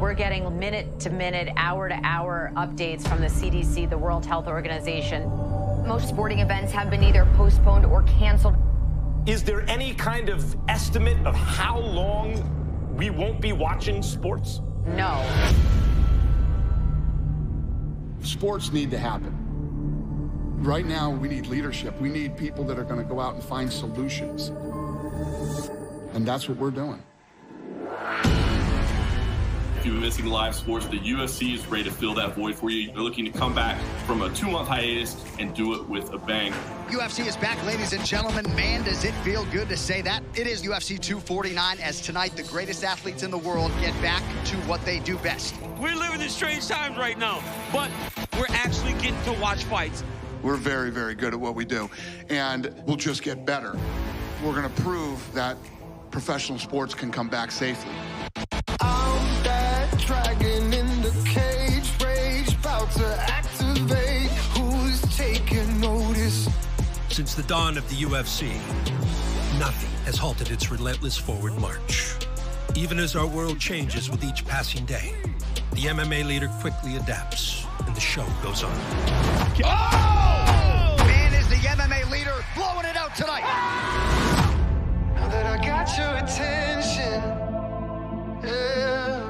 We're getting minute-to-minute, hour-to-hour updates from the CDC, the World Health Organization. Most sporting events have been either postponed or canceled. Is there any kind of estimate of how long we won't be watching sports? No. Sports need to happen. Right now, we need leadership. We need people that are going to go out and find solutions. And that's what we're doing. If you've been missing live sports, the UFC is ready to fill that void for you. They're looking to come back from a 2-month hiatus and do it with a bang. UFC is back, ladies and gentlemen. Man, does it feel good to say that. It is UFC 249, as tonight the greatest athletes in the world get back to what they do best. We're living in strange times right now, but we're actually getting to watch fights. We're very, very good at what we do, and we'll just get better. We're going to prove that professional sports can come back safely. I'm that dragon in the cage, rage, about to activate. Who's taking notice? Since the dawn of the UFC, nothing has halted its relentless forward march. Even as our world changes with each passing day, the MMA leader quickly adapts, and the show goes on. Oh! Man, is the MMA leader blowing it out tonight. Now that I got your attention, yeah.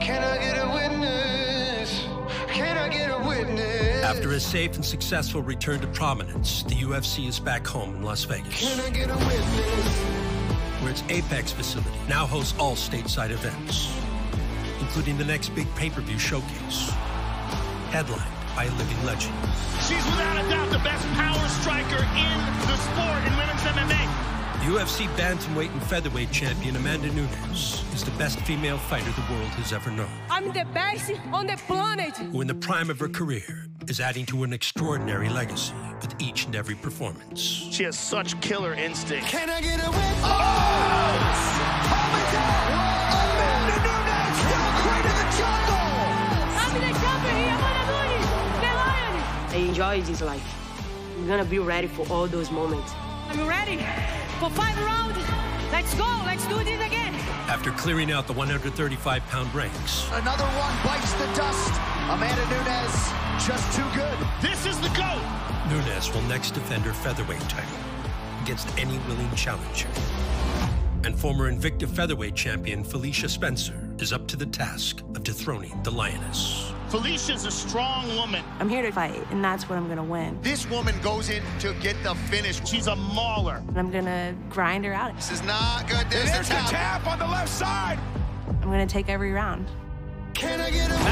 Can I get a witness? Can I get a witness? After a safe and successful return to prominence, the UFC is back home in Las Vegas, Can I get a witness? where its Apex facility now hosts all stateside events, including the next big pay-per-view showcase, headlined by a living legend. She's without a doubt the best power striker in the sport in women's MMA. UFC bantamweight and featherweight champion Amanda Nunes is the best female fighter the world has ever known, I'm the best on the planet. who in the prime of her career is adding to an extraordinary legacy with each and every performance. She has such killer instinct. Can I get a witness? Amanda Nunes, still queen of the jungle. I'm the champion here, Amanda Nunes, the lion. I enjoy this life. I'm gonna be ready for all those moments. I'm ready for 5 rounds. Let's go. Let's do this again. After clearing out the 135-pound ranks, Another one bites the dust. Amanda Nunes, just too good. This is the GOAT. Nunes will next defend her featherweight title against any willing challenger. And former Invicta featherweight champion Felicia Spencer is up to the task of dethroning the Lioness. Felicia's a strong woman. I'm here to fight, and that's what I'm gonna win. This woman goes in to get the finish. She's a mauler. And I'm gonna grind her out. This is not good. There's the tap on the left side. I'm gonna take every round. Can I get a witness?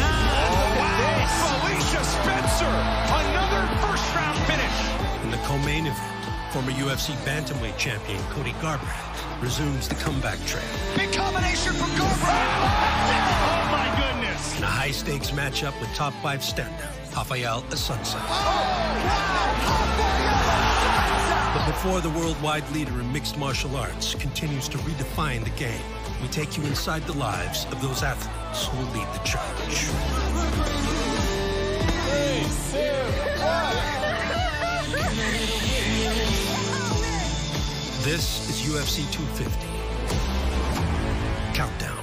Wow, Felicia Spencer, another first-round finish. In the co-main event, former UFC bantamweight champion Cody Garbrandt resumes the comeback trail. big combination from Garbrandt. Oh, my goodness. In a high-stakes matchup with top 5 standout Rafael Assunção. But before the worldwide leader in mixed martial arts continues to redefine the game, we take you inside the lives of those athletes who will lead the charge. 3, 2, 1. This is UFC 250. Countdown.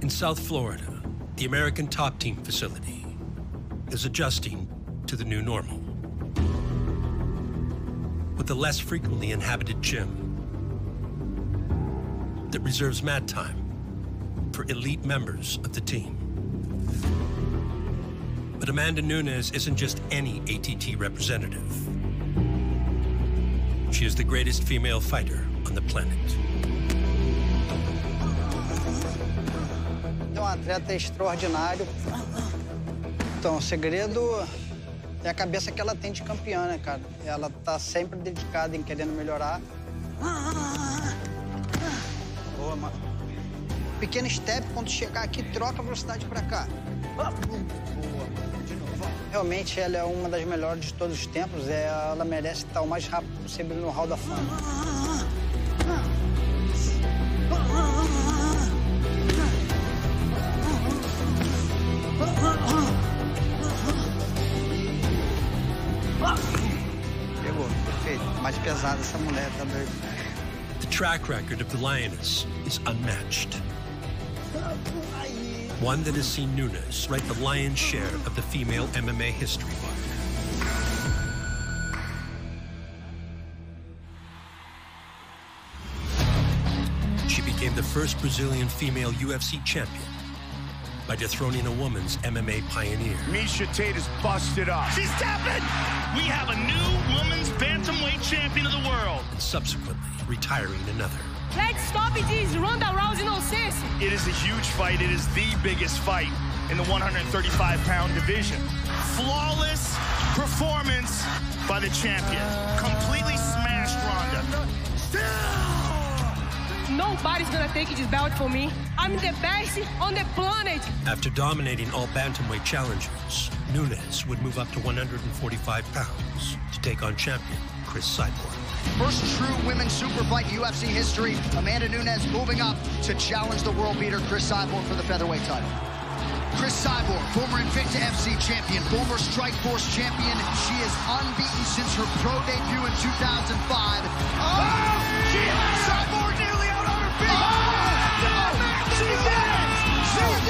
In South Florida, the American Top Team facility is adjusting to the new normal. With a less frequently inhabited gym that reserves mat time for elite members of the team. But Amanda Nunes isn't just any ATT representative. She is the greatest female fighter on the planet. É atleta extraordinário. Então, o segredo é a cabeça que ela tem de campeã, né, cara? Ela tá sempre dedicada em querendo melhorar. Boa, mano. Pequeno step, quando chegar aqui, troca a velocidade pra cá. Boa. De novo. Realmente, ela é uma das melhores de todos os tempos. Ela merece estar o mais rápido possível no Hall da Fama. Pegou, perfeito. Mais pesada essa mulher, tá doido. The track record of the Lioness is unmatched. One that has seen Nunes write the lion's share of the female MMA history book. She became the first Brazilian female UFC champion by dethroning a woman's MMA pioneer. Miesha Tate is busted up. She's tapping! We have a new women's bantamweight champion of the world. And subsequently retiring another. Let's stop this Ronda Rousey nonsense. It is a huge fight. It is the biggest fight in the 135-pound division. Flawless performance by the champion. Completely smashed Ronda. Nobody's gonna take this belt from me. I'm the best on the planet. After dominating all bantamweight challengers, Nunes would move up to 145 pounds to take on champion Chris Cyborg. First true women's super fight in UFC history. Amanda Nunes moving up to challenge the world beater Chris Cyborg for the featherweight title. Chris Cyborg, former Invicta FC champion, former Strikeforce champion. She is unbeaten since her pro debut in 2005. Cyborg nearly out on her feet. She did it!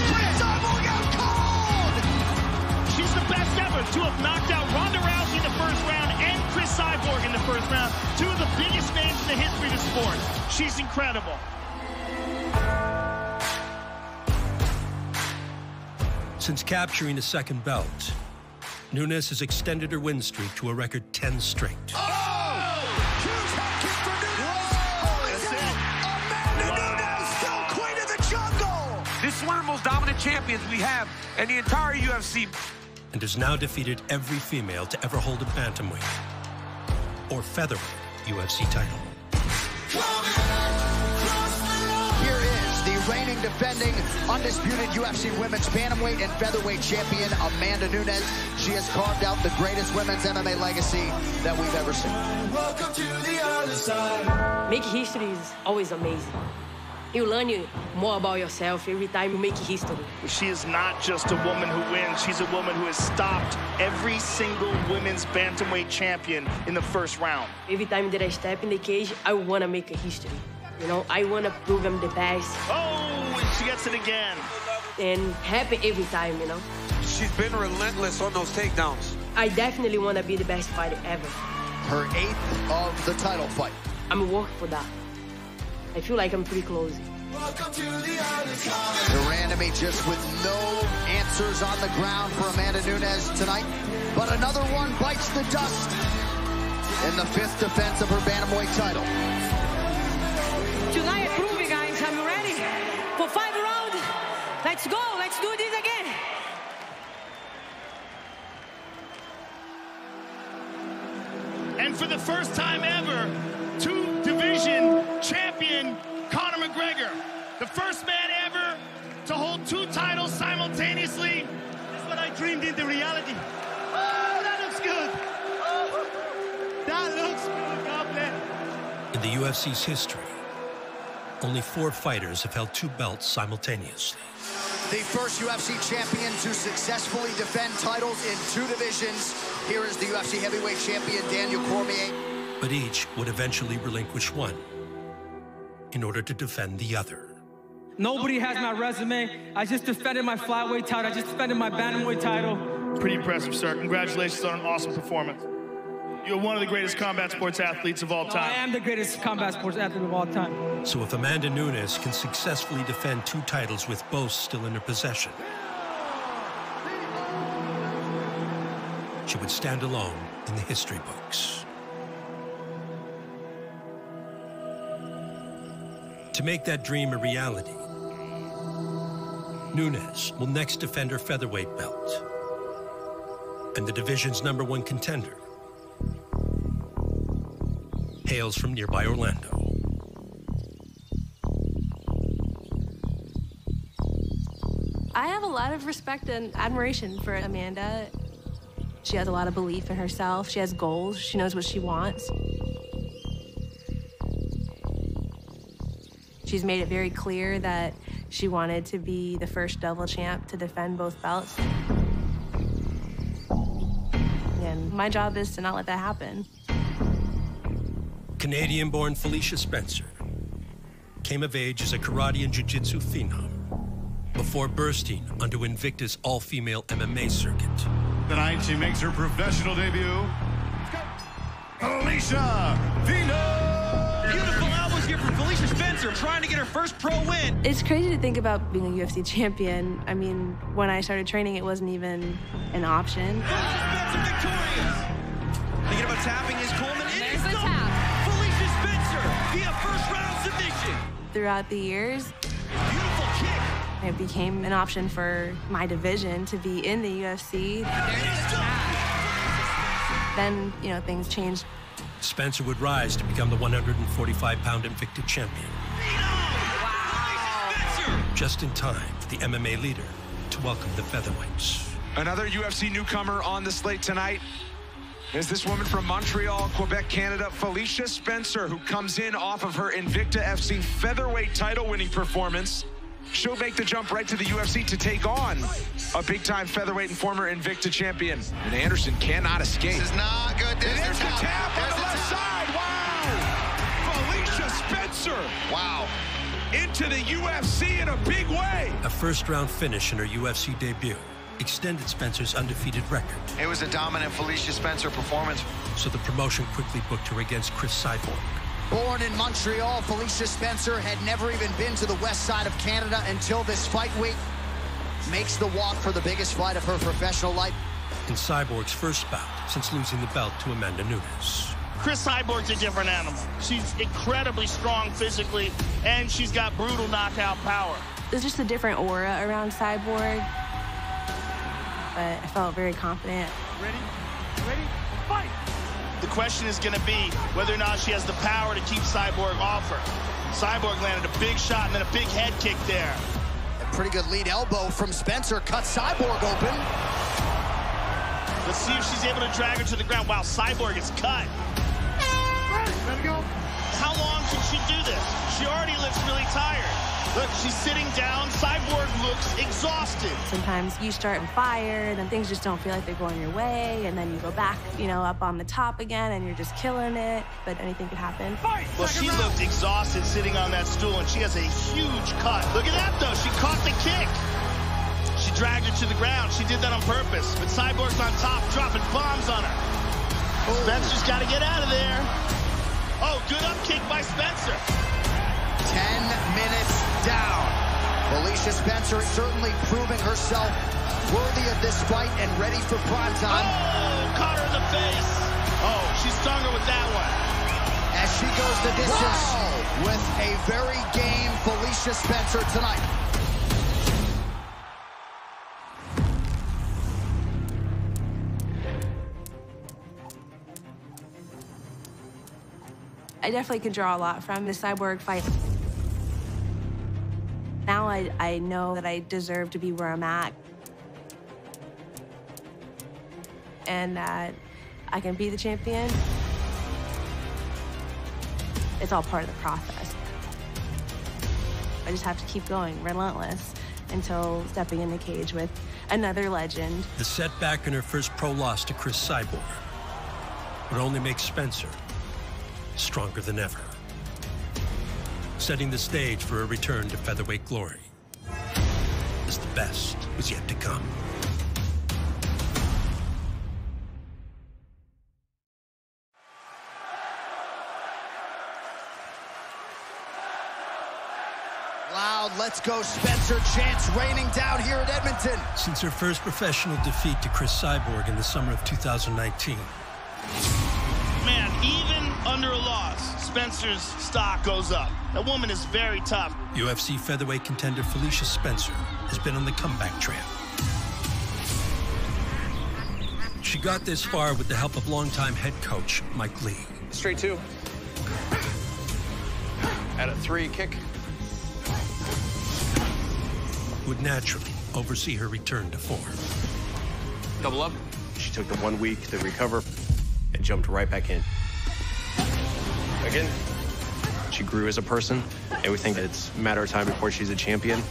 Chris Cyborg out cold! She's the best ever to have knocked out Ronda Rousey in the first round and Chris Cyborg in the first round. Two of the biggest names in the history of the sport. She's incredible. Since capturing a second belt, Nunes has extended her win streak to a record 10 straight. Huge head kick for Nunes. Amanda Nunes, still queen of the jungle. This is one of the most dominant champions we have in the entire UFC. And has now defeated every female to ever hold a bantamweight or featherweight UFC title. Here is the reigning, defending, undisputed UFC women's bantamweight and featherweight champion, Amanda Nunes. She has carved out the greatest women's MMA legacy that we've ever seen. Welcome to the other side. Making history is always amazing. You learn more about yourself every time you make history. She is not just a woman who wins. She's a woman who has stopped every single women's bantamweight champion in the first round. Every time that I step in the cage, I want to make a history. You know, I want to prove I'm the best. Oh, and she gets it again. And happen every time, you know. She's been relentless on those takedowns. I definitely want to be the best fighter ever. Her 8th of the title fight. I'm working for that. I feel like I'm pretty close. Welcome to the other side. Durand just with no answers on the ground for Amanda Nunes tonight. But another one bites the dust in the 5th defense of her bantamweight title. Tonight, prove it, guys. I'm ready for 5 rounds. Let's go. Let's do this again. And for the first time ever, 2-division champion Conor McGregor, the first man ever to hold 2 titles simultaneously. That's what I dreamed into reality. Oh, that looks good. Oh, that looks good. God bless. In the UFC's history, only 4 fighters have held 2 belts simultaneously. The first UFC champion to successfully defend titles in 2 divisions. Here is the UFC heavyweight champion, Daniel Cormier. But each would eventually relinquish one in order to defend the other. Nobody has my resume. I just defended my flyweight title. I just defended my bantamweight title. Pretty impressive, sir. Congratulations on an awesome performance. You're one of the greatest combat sports athletes of all time. I am the greatest combat sports athlete of all time. So if Amanda Nunes can successfully defend 2 titles with both still in her possession, she would stand alone in the history books. To make that dream a reality, Nunes will next defend her featherweight belt. And the division's #1 contender hails from nearby Orlando. I have a lot of respect and admiration for Amanda. She has a lot of belief in herself. She has goals. She knows what she wants. She's made it very clear that she wanted to be the first double champ to defend both belts. And my job is to not let that happen. Canadian-born Felicia Spencer came of age as a karate and jiu-jitsu phenom before bursting onto Invicta's all-female MMA circuit. Tonight, she makes her professional debut. Felicia Vino! Beautiful elbows here from Felicia Spencer, trying to get her first pro win. It's crazy to think about being a UFC champion. I mean, when I started training, it wasn't even an option. Spencer victorious. Thinking about tapping his Coleman. There's the tap. Felicia Spencer via first-round submission. Throughout the years, beautiful kick. It became an option for my division to be in the UFC. Then, you know, things changed. Spencer would rise to become the 145-pound Invicta champion. Wow. Just in time for the MMA leader to welcome the featherweights. Another UFC newcomer on the slate tonight is this woman from Montreal, Quebec, Canada, Felicia Spencer, who comes in off of her Invicta FC featherweight title-winning performance. She'll make the jump right to the UFC to take on a big-time featherweight and former Invicta champion. And Anderson cannot escape. This is not good. There's the tap on the left side. Wow! Felicia Spencer. Wow. Into the UFC in a big way. A first-round finish in her UFC debut extended Spencer's undefeated record. It was a dominant Felicia Spencer performance. So the promotion quickly booked her against Chris Cyborg. Born in Montreal, Felicia Spencer had never even been to the west side of Canada until this fight week. Makes the walk for the biggest fight of her professional life. In Cyborg's first bout since losing the belt to Amanda Nunes. Chris Cyborg's a different animal. She's incredibly strong physically, and she's got brutal knockout power. There's just a different aura around Cyborg. But I felt very confident. Ready? Ready? Fight! The question is going to be whether or not she has the power to keep Cyborg off her. Cyborg landed a big shot and then a big head kick there. A pretty good lead elbow from Spencer cuts Cyborg open. Let's see if she's able to drag her to the ground. Wow, Cyborg is cut. Let it go. How long can she do this? She already looks really tired. Look, she's sitting down. Cyborg looks exhausted. Sometimes you start on fire, and then things just don't feel like they're going your way, and then you go back, you know, up on the top again, and you're just killing it, but anything could happen. Well, she looked exhausted sitting on that stool, and she has a huge cut. Look at that, though. She caught the kick. She dragged her to the ground. She did that on purpose, but Cyborg's on top, dropping bombs on her. Spencer's got to get out of there. Oh, good up kick by Spencer. 10 minutes down. Felicia Spencer certainly proving herself worthy of this fight and ready for prime time. Oh, caught her in the face. Oh, she stung her with that one. As she goes the distance with a very game Felicia Spencer tonight. I definitely could draw a lot from the Cyborg fight. Now I know that I deserve to be where I'm at. And that I can be the champion. It's all part of the process. I just have to keep going, relentless, until stepping in the cage with another legend. The setback in her first pro loss to Chris Cyborg would only make Spencer stronger than ever, setting the stage for a return to featherweight glory, as the best was yet to come. Loud, let's go Spencer chants raining down here at Edmonton. Since her first professional defeat to Chris Cyborg in the summer of 2019. Man, even under a loss, Spencer's stock goes up. That woman is very tough. UFC featherweight contender Felicia Spencer has been on the comeback trail. She got this far with the help of longtime head coach Mike Lee. Straight two. At a 3 kick. Would naturally oversee her return to form. Double up. She took the 1 week to recover and jumped right back in. Again, she grew as a person, and we think it's a matter of time before she's a champion.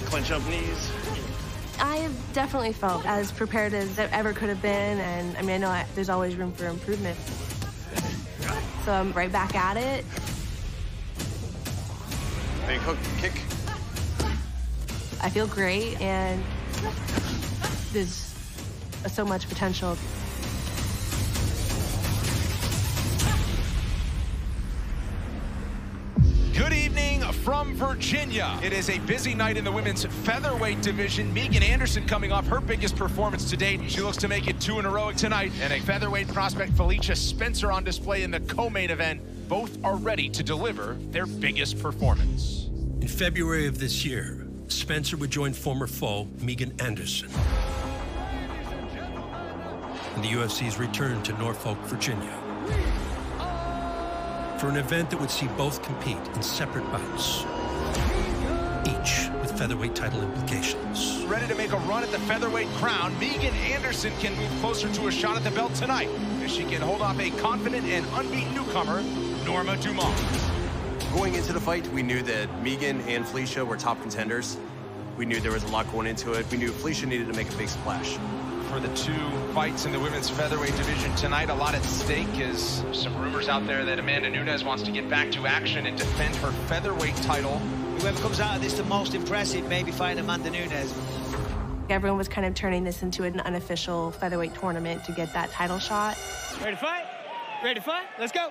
Clench up knees. I have definitely felt as prepared as I ever could have been, and I mean, I know there's always room for improvement. So I'm right back at it. Big hook, kick. I feel great, and there's so much potential. Good evening from Virginia. It is a busy night in the women's featherweight division. Megan Anderson coming off her biggest performance to date. She looks to make it 2 in a row tonight. And a featherweight prospect, Felicia Spencer, on display in the co-main event. Both are ready to deliver their biggest performance. In February of this year, Spencer would join former foe Megan Anderson in the UFC's return to Norfolk, Virginia, for an event that would see both compete in separate bouts, each with featherweight title implications. Ready to make a run at the featherweight crown, Megan Anderson can move closer to a shot at the belt tonight, as she can hold off a confident and unbeaten newcomer, Norma Dumont. Going into the fight, we knew that Megan and Felicia were top contenders. We knew there was a lot going into it. We knew Felicia needed to make a big splash. For the 2 fights in the women's featherweight division tonight, a lot at stake is some rumors out there that Amanda Nunes wants to get back to action and defend her featherweight title. Whoever comes out of this the most impressive, maybe fighting Amanda Nunes. Everyone was kind of turning this into an unofficial featherweight tournament to get that title shot. Ready to fight? Ready to fight? Let's go.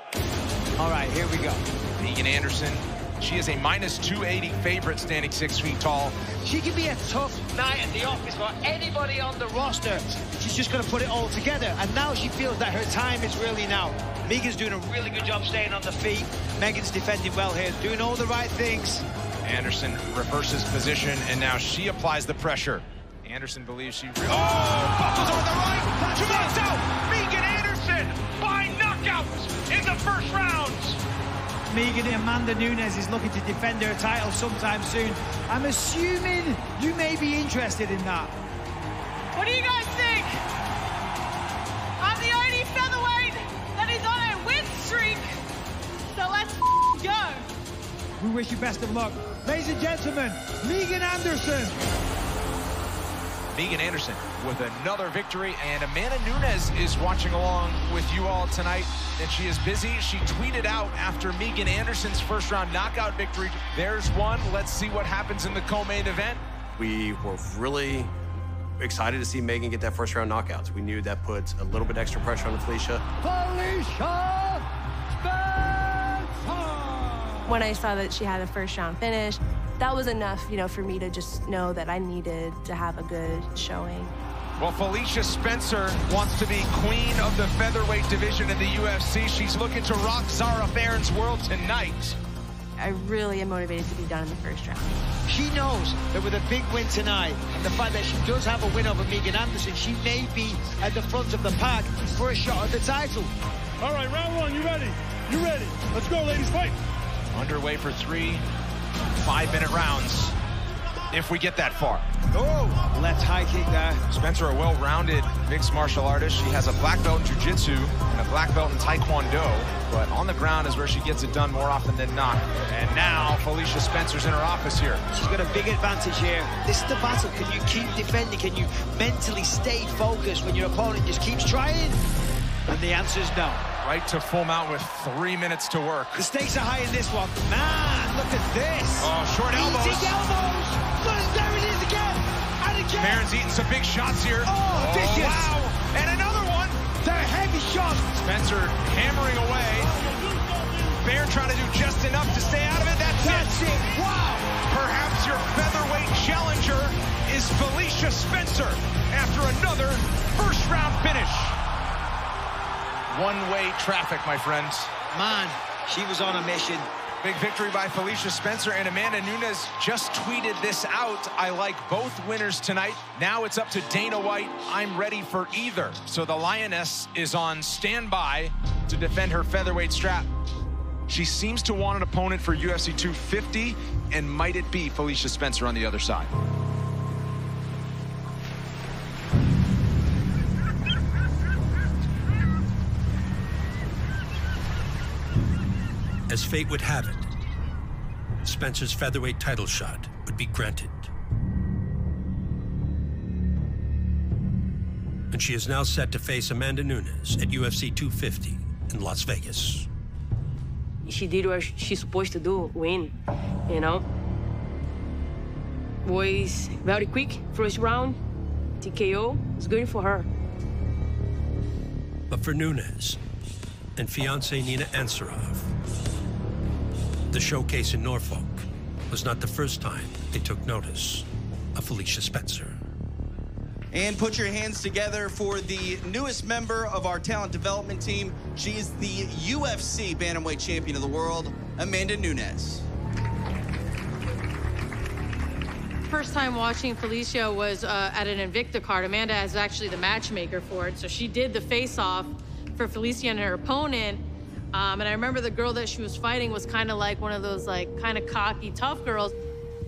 All right, here we go. Megan Anderson, she is a -280 favorite, standing 6 feet tall. She can be a tough night at the office for anybody on the roster. She's just going to put it all together, and now she feels that her time is really now. Megan's doing a really good job staying on the feet. Megan's defending well here, doing all the right things. Anderson reverses position, and now she applies the pressure. Anderson believes she... buckles over the right! Dumont's out! Megan Anderson by knockout in the first round! Megan Amanda Nunes is looking to defend her title sometime soon. I'm assuming you may be interested in that. What do you guys think? I'm the only featherweight that is on a win streak. So let's go. We wish you best of luck. Ladies and gentlemen, Megan Anderson. Megan Anderson with another victory, and Amanda Nunes is watching along with you all tonight, and she is busy. She tweeted out after Megan Anderson's first round knockout victory, there's one. Let's see what happens in the co-main event. We were really excited to see Megan get that first round knockouts. We knew that put a little bit extra pressure on Felicia. Felicia Spencer! When I saw that she had a first round finish, that was enough, you know, for me to just know that I needed to have a good showing. Well, Felicia Spencer wants to be queen of the featherweight division in the UFC. She's looking to rock Zara Farron's world tonight. I really am motivated to be done in the first round. She knows that with a big win tonight, and the fact that she does have a win over Megan Anderson, she may be at the front of the pack for a shot at the title. All right, round 1, you ready? You ready? Let's go, ladies, fight. Underway for 3 5-minute rounds, if we get that far. Oh, left high kick there. Spencer, a well-rounded mixed martial artist. She has a black belt in jiu-jitsu and a black belt in taekwondo, but on the ground is where she gets it done more often than not. And now Felicia Spencer's in her office here. She's got a big advantage here. This is the battle. Can you keep defending? Can you mentally stay focused when your opponent just keeps trying? And the answer is no. Right to full mount with 3 minutes to work. The stakes are high in this one. Man, look at this. Oh, short elbows. Eating elbows. But there it is again. And again. Farron's eating some big shots here. Oh, vicious. Wow. And another one. They're heavy shots. Spencer hammering away. Farron trying to do just enough to stay out of it. That's it. Wow. Perhaps your featherweight challenger is Felicia Spencer after another first-round finish. One-way traffic, my friends. Man, she was on a mission. Big victory by Felicia Spencer, and Amanda Nunes just tweeted this out. I like both winners tonight. Now it's up to Dana White. I'm ready for either. So the Lioness is on standby to defend her featherweight strap. She seems to want an opponent for UFC 250, and might it be Felicia Spencer on the other side? As fate would have it, Spencer's featherweight title shot would be granted. And she is now set to face Amanda Nunes at UFC 250 in Las Vegas. She did what she's supposed to do, win, you know? Was very quick, first round, TKO, it's good for her. But for Nunes and fiancée Nina Ansaroff, the showcase in Norfolk was not the first time they took notice of Felicia Spencer. And put your hands together for the newest member of our talent development team. She is the UFC bantamweight champion of the world, Amanda Nunes. First time watching Felicia was at an Invicta card. Amanda is actually the matchmaker for it, so she did the face-off for Felicia and her opponent. And I remember the girl that she was fighting was kind of like one of those like kind of cocky, tough girls.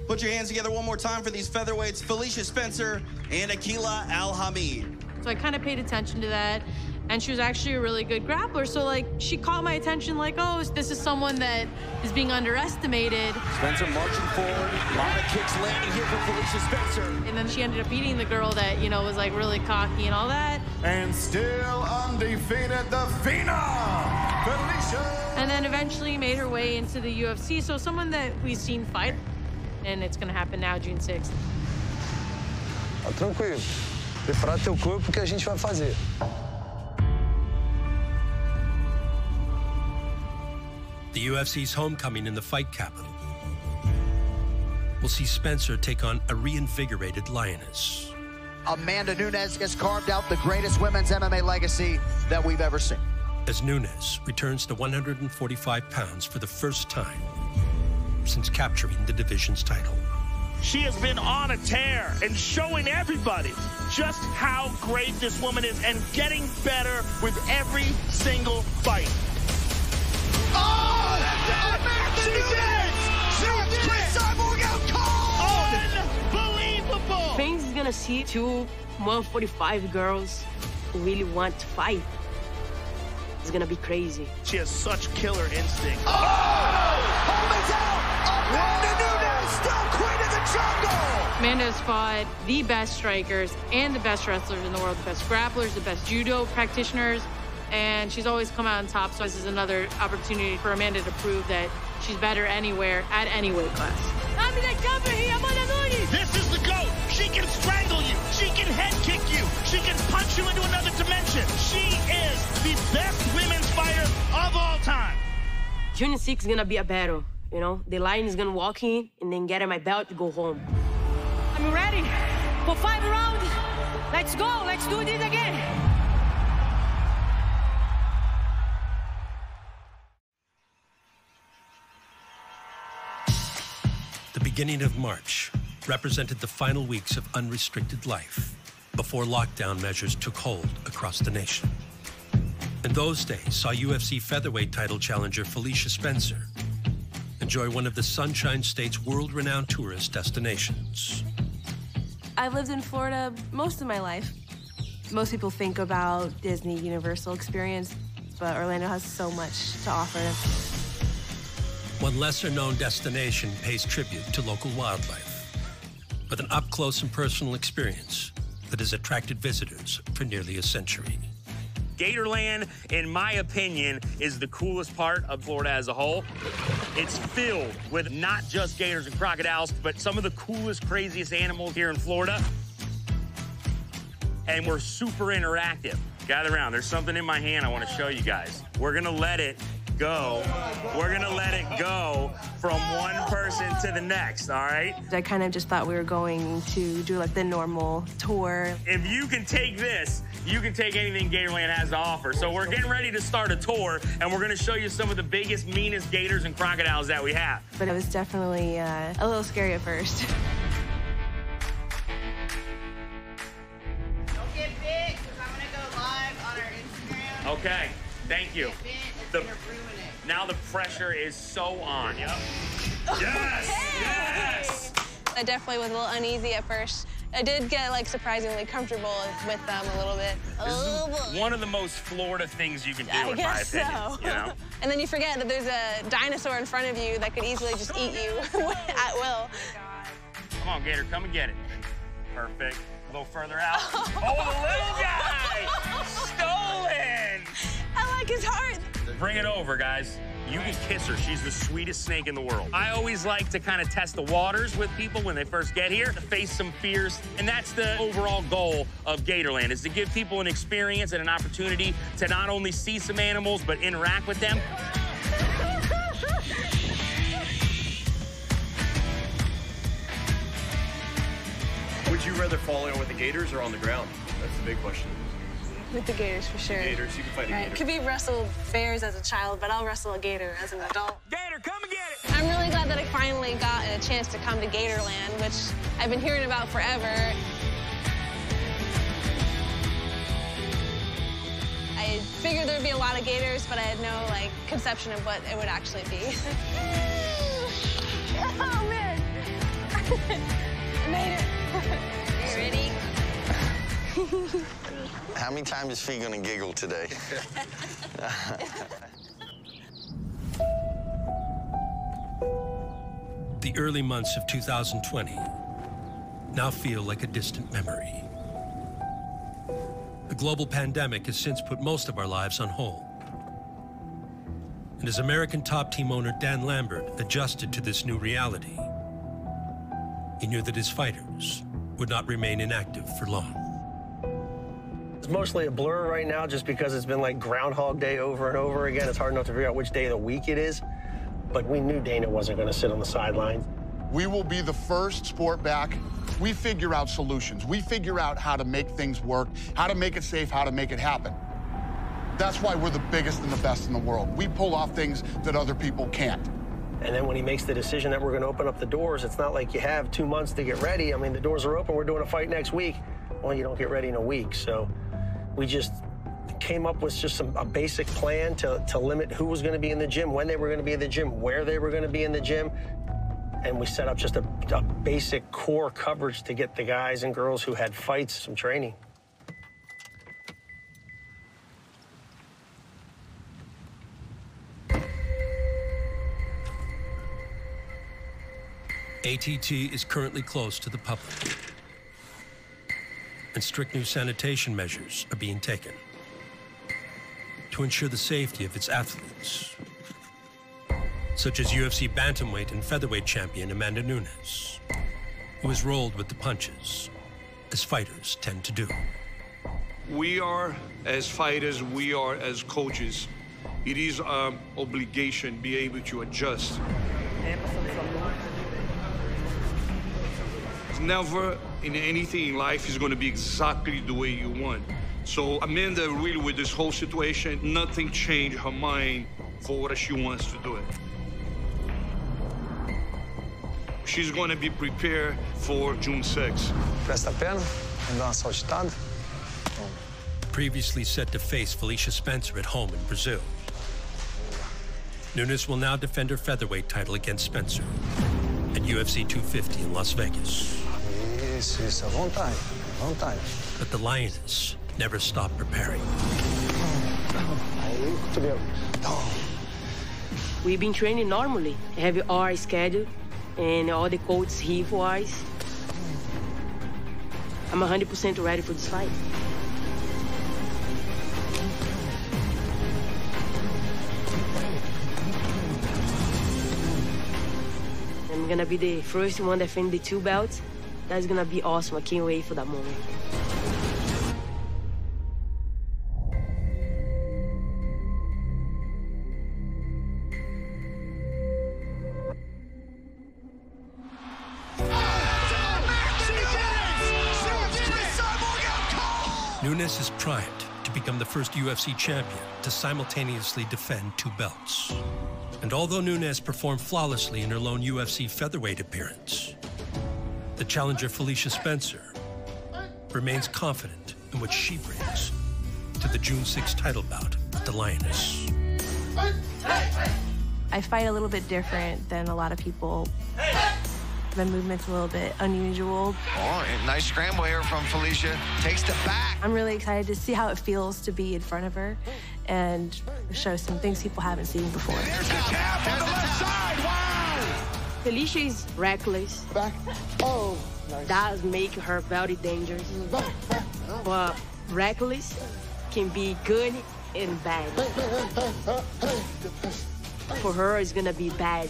Put your hands together one more time for these featherweights, Felicia Spencer and Akila Al-Hamid. So I kind of paid attention to that. And she was actually a really good grappler. So like, she caught my attention like, oh, this is someone that is being underestimated. Spencer marching forward, a lot of kicks landing here for Felicia Spencer. And then she ended up beating the girl that, you know, was like really cocky and all that. And still undefeated, the Phenom, Felicia. And then eventually made her way into the UFC. So someone that we've seen fight. And it's going to happen now, June 6th. Tá tranquilo. Prepara teu corpo que a gente vai fazer. The UFC's homecoming in the fight capital will see Spencer take on a reinvigorated lioness. Amanda Nunes has carved out the greatest women's MMA legacy that we've ever seen. As Nunes returns to 145 pounds for the first time since capturing the division's title. She has been on a tear and showing everybody just how great this woman is and getting better with every single fight. Oh, Amanda Nunes! Shoots Chris Cyborg out cold! Unbelievable! Fans is gonna see two 145 girls who really want to fight. It's gonna be crazy. She has such killer instinct. Oh! Holman's out! Amanda Nunes, still queen of the jungle! Amanda has fought the best strikers and the best wrestlers in the world, the best grapplers, the best judo practitioners, and she's always come out on top. So this is another opportunity for Amanda to prove that she's better anywhere at any weight class. I'm the jumper here, Amanda Nunes! This is the GOAT! She can strangle you! She can head kick you! She can punch you into another dimension! She is the best women's fighter of all time! June 6th is gonna be a battle, you know? The lion is gonna walk in and then get my belt to go home. I'm ready for 5 rounds. Let's go, let's do this again. The beginning of March represented the final weeks of unrestricted life before lockdown measures took hold across the nation. And those days saw UFC featherweight title challenger Felicia Spencer enjoy one of the Sunshine State's world-renowned tourist destinations. I've lived in Florida most of my life. Most people think about Disney Universal experience, but Orlando has so much to offer. One lesser-known destination pays tribute to local wildlife with an up-close and personal experience that has attracted visitors for nearly a century. Gatorland, in my opinion, is the coolest part of Florida as a whole. It's filled with not just gators and crocodiles, but some of the coolest, craziest animals here in Florida. And we're super interactive. Gather around. There's something in my hand I want to show you guys. We're going to let it go. We're going to let it go from one person to the next, all right? I kind of just thought we were going to do like the normal tour. If you can take this, you can take anything Gatorland has to offer. So we're getting ready to start a tour, and we're going to show you some of the biggest, meanest gators and crocodiles that we have. But it was definitely a little scary at first. Don't get big, because I'm going to go live on our Instagram. Okay, thank you. Now the pressure is so on. Yep. Yes! Yes! I definitely was a little uneasy at first. I did get like surprisingly comfortable with them a little bit. This is one of the most Florida things you can do, in my opinion. You know? And then you forget that there's a dinosaur in front of you that could easily just eat you at will. Come on, Gator, come and get it. Perfect. A little further out. Oh, the little guy! Stolen! I like his heart. Bring it over, guys. You can kiss her. She's the sweetest snake in the world. I always like to kind of test the waters with people when they first get here, to face some fears. And that's the overall goal of Gatorland, is to give people an experience and an opportunity to not only see some animals, but interact with them. Would you rather fall in with the gators or on the ground? That's the big question. With the gators, for sure. Gators, you can fight a gator. Could be wrestled bears as a child, but I'll wrestle a gator as an adult. Gator, come and get it! I'm really glad that I finally got a chance to come to Gatorland, which I've been hearing about forever. I figured there'd be a lot of gators, but I had no, like, conception of what it would actually be. Oh, man. I made it. You ready? How many times is Fee gonna giggle today? The early months of 2020 now feel like a distant memory. The global pandemic has since put most of our lives on hold. And as American top team owner Dan Lambert adjusted to this new reality, he knew that his fighters would not remain inactive for long. It's mostly a blur right now just because it's been like Groundhog Day over and over again. It's hard enough to figure out which day of the week it is. But we knew Dana wasn't going to sit on the sidelines. We will be the first sport back. We figure out solutions. We figure out how to make things work, how to make it safe, how to make it happen. That's why we're the biggest and the best in the world. We pull off things that other people can't. And then when he makes the decision that we're going to open up the doors, it's not like you have 2 months to get ready. I mean, the doors are open. We're doing a fight next week. Well, you don't get ready in a week. So we just came up with just a basic plan to limit who was going to be in the gym, when they were going to be in the gym, where they were going to be in the gym. And we set up just a basic core coverage to get the guys and girls who had fights some training. ATT is currently closed to the public, and strict new sanitation measures are being taken to ensure the safety of its athletes, such as UFC bantamweight and featherweight champion Amanda Nunes, who has rolled with the punches, as fighters tend to do. We are, as fighters, we are, as coaches, it is our obligation to be able to adjust. Never in anything in life is going to be exactly the way you want. So Amanda, really, with this whole situation, nothing changed her mind for what she wants to do it. She's going to be prepared for June 6th. Presta a perna, vamos dar uma saltitada. Previously set to face Felicia Spencer at home in Brazil, Nunes will now defend her featherweight title against Spencer at UFC 250 in Las Vegas. Isso, à vontade, à vontade. But the Lioness never stopped preparing. We've been training normally, have our schedule, and all the coaches here for us. I'm 100% ready for this fight. I'm gonna be the first one defending the 2 belts. That's gonna be awesome. I can't wait for that moment. Nunes is primed to become the first UFC champion to simultaneously defend 2 belts. And although Nunes performed flawlessly in her lone UFC featherweight appearance, the challenger Felicia Spencer remains confident in what she brings to the June 6 title bout with the Lioness. I fight a little bit different than a lot of people. My movement's a little bit unusual. Oh, nice scramble here from Felicia. Takes the back. I'm really excited to see how it feels to be in front of her and show some things people haven't seen before. There's the tap on the left side. Wow! Felicia is reckless. Back. Oh, nice. That makes her very dangerous. But reckless can be good and bad. For her, it's gonna be bad,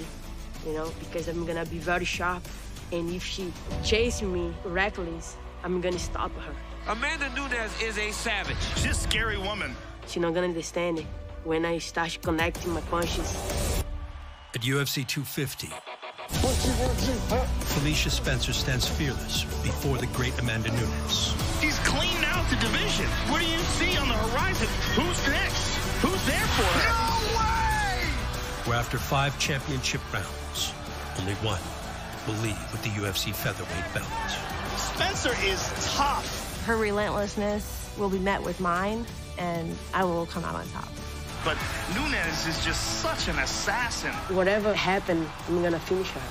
you know, because I'm gonna be very sharp. And if she chases me reckless, I'm gonna stop her. Amanda Nunes is a savage. She's a scary woman. She's not gonna understand it when I start connecting my punches. At UFC 250, Felicia Spencer stands fearless before the great Amanda Nunes. She's cleaned out the division. What do you see on the horizon? Who's next? Who's there for her? No way! Where after 5 championship rounds, only one will leave with the UFC featherweight belt. Spencer is tough. Her relentlessness will be met with mine, and I will come out on top. But Nunes is just such an assassin. Whatever happened, I'm gonna finish her.